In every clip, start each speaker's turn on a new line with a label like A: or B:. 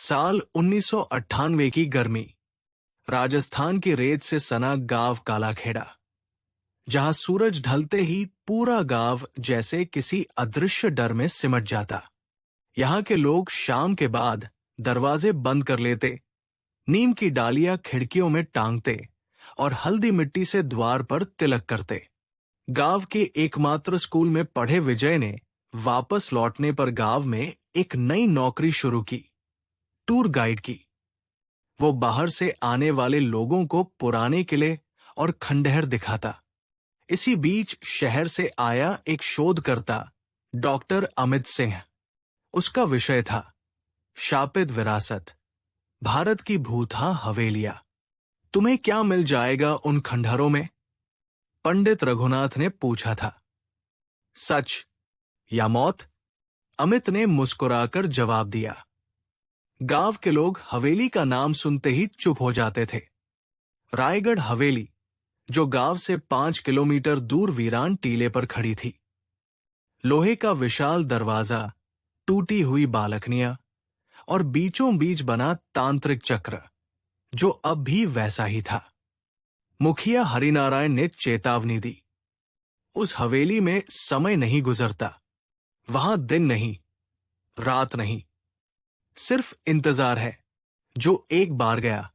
A: साल 1998 की गर्मी। राजस्थान की रेत से सना गांव कालाखेड़ा, जहां सूरज ढलते ही पूरा गांव जैसे किसी अदृश्य डर में सिमट जाता। यहाँ के लोग शाम के बाद दरवाजे बंद कर लेते, नीम की डालियां खिड़कियों में टांगते और हल्दी मिट्टी से द्वार पर तिलक करते। गांव के एकमात्र स्कूल में पढ़े विजय ने वापस लौटने पर गांव में एक नई नौकरी शुरू की, टूर गाइड की। वो बाहर से आने वाले लोगों को पुराने किले और खंडहर दिखाता। इसी बीच शहर से आया एक शोधकर्ता, डॉक्टर अमित सिंह। उसका विषय था शापित विरासत, भारत की भूथा हवेलियां। तुम्हें क्या मिल जाएगा उन खंडहरों में? पंडित रघुनाथ ने पूछा था। सच या मौत? अमित ने मुस्कुराकर जवाब दिया। गांव के लोग हवेली का नाम सुनते ही चुप हो जाते थे। रायगढ़ हवेली, जो गांव से 5 किलोमीटर दूर वीरान टीले पर खड़ी थी। लोहे का विशाल दरवाजा, टूटी हुई बालकनियां और बीचों बीच बना तांत्रिक चक्र, जो अब भी वैसा ही था। मुखिया हरिनारायण ने चेतावनी दी, उस हवेली में समय नहीं गुजरता। वहां दिन नहीं, रात नहीं, सिर्फ इंतजार है। जो एक बार गया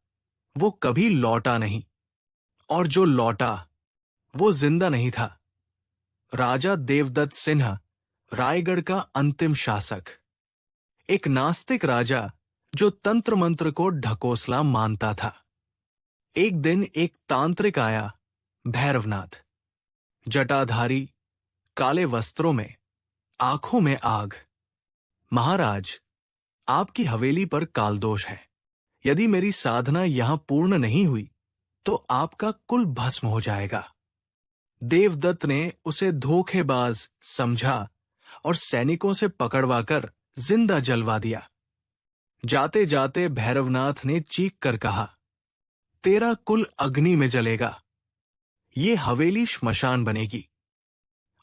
A: वो कभी लौटा नहीं, और जो लौटा वो जिंदा नहीं था। राजा देवदत्त सिन्हा, रायगढ़ का अंतिम शासक, एक नास्तिक राजा जो तंत्र मंत्र को ढकोसला मानता था। एक दिन एक तांत्रिक आया, भैरवनाथ, जटाधारी, काले वस्त्रों में, आंखों में आग। महाराज, आपकी हवेली पर कालदोष है। यदि मेरी साधना यहां पूर्ण नहीं हुई तो आपका कुल भस्म हो जाएगा। देवदत्त ने उसे धोखेबाज समझा और सैनिकों से पकड़वाकर जिंदा जलवा दिया। जाते जाते भैरवनाथ ने चीख कर कहा, तेरा कुल अग्नि में जलेगा। ये हवेली श्मशान बनेगी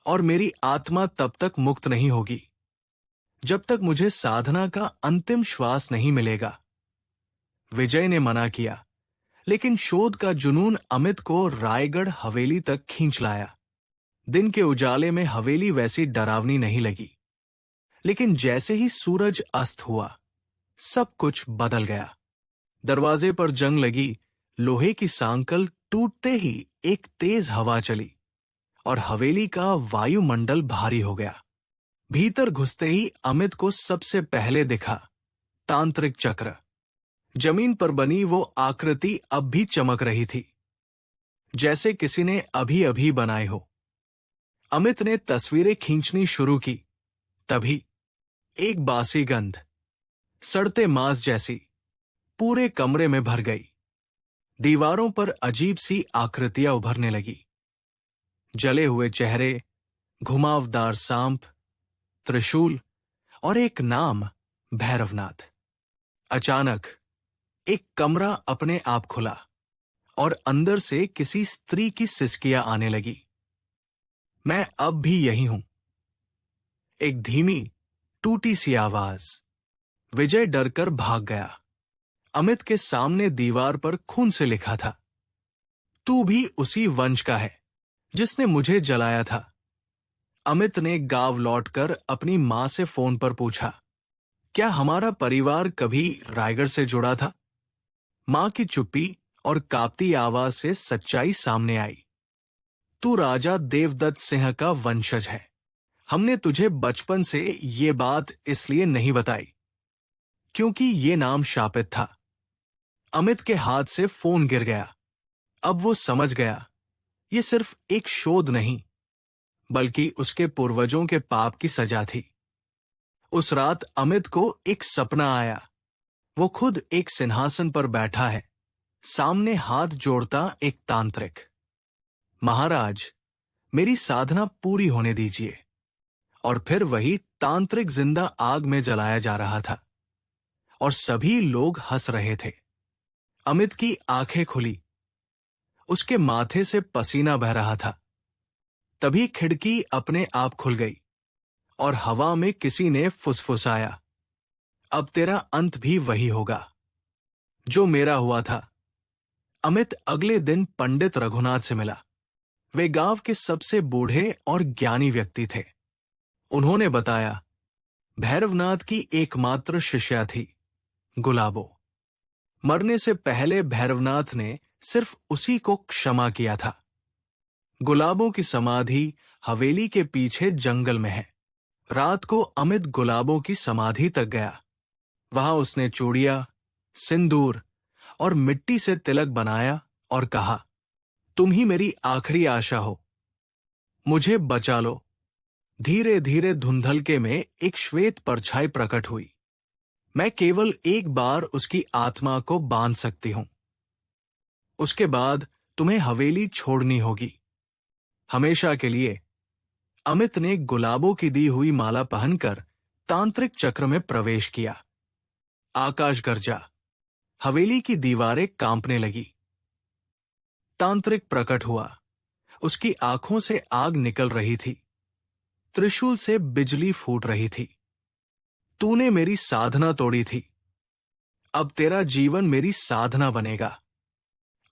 A: और मेरी आत्मा तब तक मुक्त नहीं होगी जब तक मुझे साधना का अंतिम श्वास नहीं मिलेगा। विजय ने मना किया, लेकिन शोध का जुनून अमित को रायगढ़ हवेली तक खींच लाया। दिन के उजाले में हवेली वैसी डरावनी नहीं लगी, लेकिन जैसे ही सूरज अस्त हुआ सब कुछ बदल गया। दरवाजे पर जंग लगी, लोहे की सांकल टूटते ही एक तेज हवा चली और हवेली का वायुमंडल भारी हो गया। भीतर घुसते ही अमित को सबसे पहले दिखा तांत्रिक चक्र। जमीन पर बनी वो आकृति अब भी चमक रही थी, जैसे किसी ने अभी अभी बनाए हो। अमित ने तस्वीरें खींचनी शुरू की, तभी एक बासी गंध, सड़ते मांस जैसी, पूरे कमरे में भर गई। दीवारों पर अजीब सी आकृतियां उभरने लगी, जले हुए चेहरे, घुमावदार सांप, त्रिशूल और एक नाम, भैरवनाथ। अचानक एक कमरा अपने आप खुला और अंदर से किसी स्त्री की सिसकियां आने लगी। मैं अब भी यही हूं। एक धीमी टूटी सी आवाज। विजय डरकर भाग गया। अमित के सामने दीवार पर खून से लिखा था, तू भी उसी वंश का है जिसने मुझे जलाया था। अमित ने गांव लौटकर अपनी मां से फोन पर पूछा, क्या हमारा परिवार कभी रायगढ़ से जुड़ा था? मां की चुप्पी और कांपती आवाज से सच्चाई सामने आई। तू राजा देवदत्त सिंह का वंशज है। हमने तुझे बचपन से ये बात इसलिए नहीं बताई क्योंकि ये नाम शापित था। अमित के हाथ से फोन गिर गया। अब वो समझ गया, ये सिर्फ एक शोध नहीं, बल्कि उसके पूर्वजों के पाप की सजा थी। उस रात अमित को एक सपना आया। वो खुद एक सिंहासन पर बैठा है, सामने हाथ जोड़ता एक तांत्रिक। महाराज, मेरी साधना पूरी होने दीजिए। और फिर वही तांत्रिक जिंदा आग में जलाया जा रहा था और सभी लोग हंस रहे थे। अमित की आंखें खुली, उसके माथे से पसीना बह रहा था। तभी खिड़की अपने आप खुल गई और हवा में किसी ने फुसफुसाया, अब तेरा अंत भी वही होगा जो मेरा हुआ था। अमित अगले दिन पंडित रघुनाथ से मिला। वे गांव के सबसे बूढ़े और ज्ञानी व्यक्ति थे। उन्होंने बताया, भैरवनाथ की एकमात्र शिष्या थी, गुलाबो। मरने से पहले भैरवनाथ ने सिर्फ उसी को क्षमा किया था। गुलाबों की समाधि हवेली के पीछे जंगल में है। रात को अमित गुलाबों की समाधि तक गया। वहां उसने चूड़िया, सिंदूर और मिट्टी से तिलक बनाया और कहा, तुम ही मेरी आखिरी आशा हो, मुझे बचा लो। धीरे धीरे धुंधलके में एक श्वेत परछाई प्रकट हुई। मैं केवल एक बार उसकी आत्मा को बांध सकती हूं। उसके बाद तुम्हें हवेली छोड़नी होगी, हमेशा के लिए। अमित ने गुलाबों की दी हुई माला पहनकर तांत्रिक चक्र में प्रवेश किया। आकाश गरजा, हवेली की दीवारें कांपने लगी। तांत्रिक प्रकट हुआ। उसकी आंखों से आग निकल रही थी, त्रिशूल से बिजली फूट रही थी। तूने मेरी साधना तोड़ी थी, अब तेरा जीवन मेरी साधना बनेगा।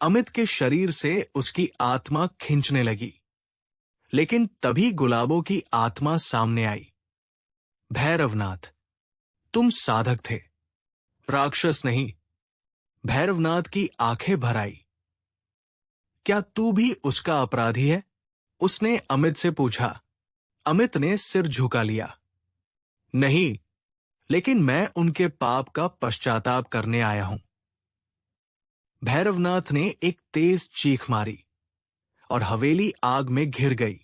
A: अमित के शरीर से उसकी आत्मा खींचने लगी, लेकिन तभी गुलाबों की आत्मा सामने आई। भैरवनाथ, तुम साधक थे, राक्षस नहीं। भैरवनाथ की आंखें भर आई। क्या तू भी उसका अपराधी है? उसने अमित से पूछा। अमित ने सिर झुका लिया। नहीं, लेकिन मैं उनके पाप का पश्चाताप करने आया हूं। भैरवनाथ ने एक तेज चीख मारी और हवेली आग में घिर गई।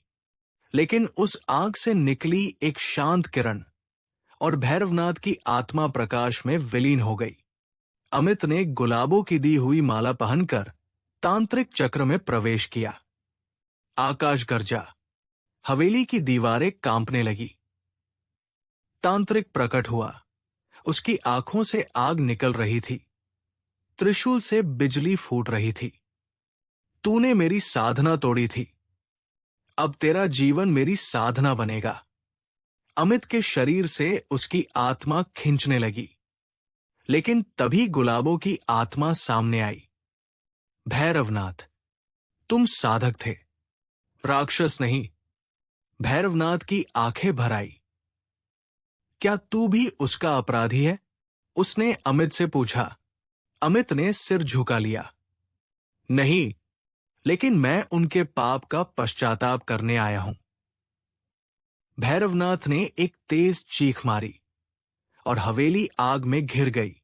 A: लेकिन उस आग से निकली एक शांत किरण और भैरवनाथ की आत्मा प्रकाश में विलीन हो गई। अमित ने गुलाबों की दी हुई माला पहनकर तांत्रिक चक्र में प्रवेश किया। आकाश गरजा, हवेली की दीवारें कांपने लगी। तांत्रिक प्रकट हुआ। उसकी आंखों से आग निकल रही थी, त्रिशूल से बिजली फूट रही थी। तूने मेरी साधना तोड़ी थी, अब तेरा जीवन मेरी साधना बनेगा। अमित के शरीर से उसकी आत्मा खींचने लगी, लेकिन तभी गुलाबों की आत्मा सामने आई। भैरवनाथ, तुम साधक थे, राक्षस नहीं। भैरवनाथ की आंखें भर आई। क्या तू भी उसका अपराधी है? उसने अमित से पूछा। अमित ने सिर झुका लिया। नहीं, लेकिन मैं उनके पाप का पश्चाताप करने आया हूं। भैरवनाथ ने एक तेज चीख मारी और हवेली आग में घिर गई।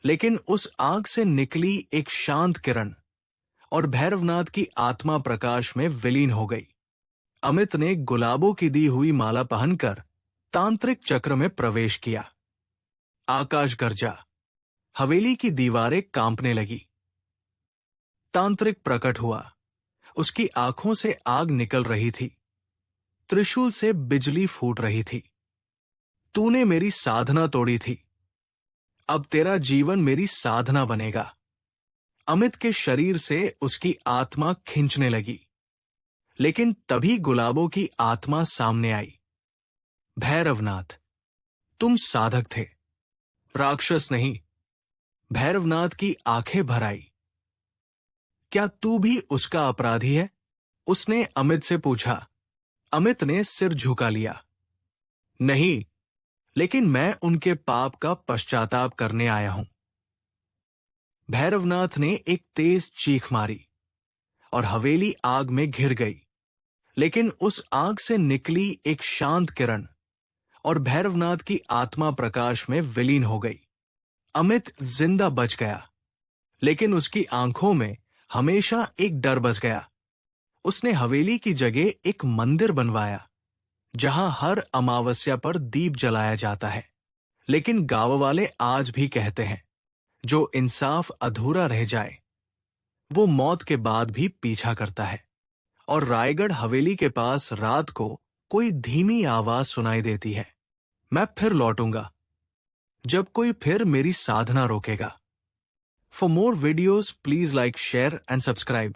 A: लेकिन उस आग से निकली एक शांत किरण और भैरवनाथ की आत्मा प्रकाश में विलीन हो गई। अमित ने गुलाबों की दी हुई माला पहनकर तांत्रिक चक्र में प्रवेश किया। आकाश गरजा, हवेली की दीवारें कांपने लगी। तांत्रिक प्रकट हुआ। उसकी आंखों से आग निकल रही थी, त्रिशूल से बिजली फूट रही थी। तूने मेरी साधना तोड़ी थी, अब तेरा जीवन मेरी साधना बनेगा। अमित के शरीर से उसकी आत्मा खींचने लगी, लेकिन तभी गुलाबों की आत्मा सामने आई। भैरवनाथ, तुम साधक थे, राक्षस नहीं। भैरवनाथ की आंखें भर आई। क्या तू भी उसका अपराधी है? उसने अमित से पूछा। अमित ने सिर झुका लिया। नहीं, लेकिन मैं उनके पाप का पश्चाताप करने आया हूं। भैरवनाथ ने एक तेज चीख मारी और हवेली आग में घिर गई। लेकिन उस आग से निकली एक शांत किरण और भैरवनाथ की आत्मा प्रकाश में विलीन हो गई। अमित जिंदा बच गया, लेकिन उसकी आंखों में हमेशा एक डर बस गया। उसने हवेली की जगह एक मंदिर बनवाया, जहां हर अमावस्या पर दीप जलाया जाता है। लेकिन गांव वाले आज भी कहते हैं, जो इंसाफ अधूरा रह जाए वो मौत के बाद भी पीछा करता है। और रायगढ़ हवेली के पास रात को कोई धीमी आवाज सुनाई देती है, मैं फिर लौटूंगा जब कोई फिर मेरी साधना रोकेगा। For more videos please like, share and subscribe.